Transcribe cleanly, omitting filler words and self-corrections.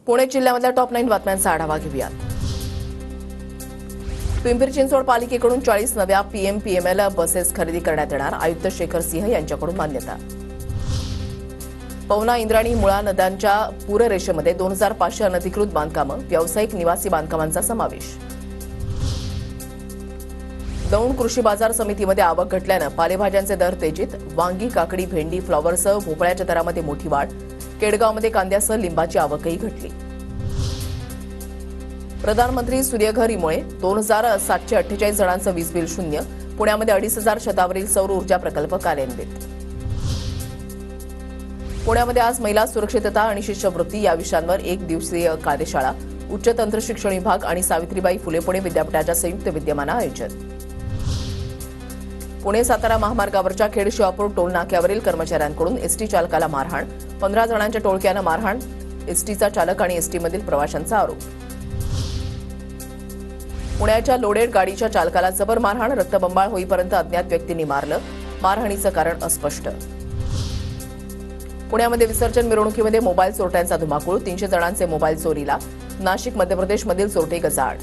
Pune जिल्ह्यामधल्या top 9 बातम्यांचा आढावा घेऊयात. पिंपरी चिंचवड पालिकेकडून 40 नव्या पीएमपीएमएल बसेस खरेदी करण्यात येणार. आयुक्त शेखर सिंह यांच्याकडून मान्यता. पवना, इंद्रायणी, मुळा नद्यांच्या पूररेषेमध्ये 2500 अनधिकृत बांधकामं, व्यावसायिक निवासी बांधकामांचा समावेश. दौंड कृषी बाजार समितीमध्ये आवक घटल्यानं पालेभाज्यांचे दर तेजीत. वांगी, काकडी, भेंडी, फ्लॉवरसह भोपळ्याच्या दरामध्ये मोठी वाढ. केडगावमध्ये कांद्यासह लिंबाची आवकही घटली. प्रधानमंत्री सूर्यघर-मुळे 2748 जणांचं वीज बिल शून्य. पुण्यामध्ये 2500 छतावरील सौर ऊर्जा प्रकल्प कार्यान्वित. पुण्यामध्ये आज महिला सुरक्षितता आणि शिष्यवृत्ती या विषयांवर 1 दिवसीय कार्यशाळा. उच्च तंत्रशिक्षण विभाग आणि सावित्रीबाई फुले पुणे विद्यापीठाच्या संयुक्त विद्यमानं आयोजन. पुणे-सातारा महामार्गावरच्या खेड-शिवापूर टोल नाक्यावरील कर्मचाऱ्यांकडून एसटी चालकाला मारहाण. 15 जणांच्या टोळक्यानं मारहाण. एसटीचा चालक आणि एसटीमधील प्रवाशांचा आरोप. पुण्याच्या लोडेड गाडीच्या चालकाला जबर मारहाण. रक्तबंबाळ होईपर्यंत अज्ञात व्यक्तींनी मारलं. मारहाणीचं कारण अस्पष्ट. पुण्यामध्ये विसर्जन मिरवणुकीमध्ये मोबाईल चोरट्यांचा धुमाकूळ. 300 जणांचे मोबाईल चोरीला. नाशिक, मध्य प्रदेशमधील चोरटे गजाआड.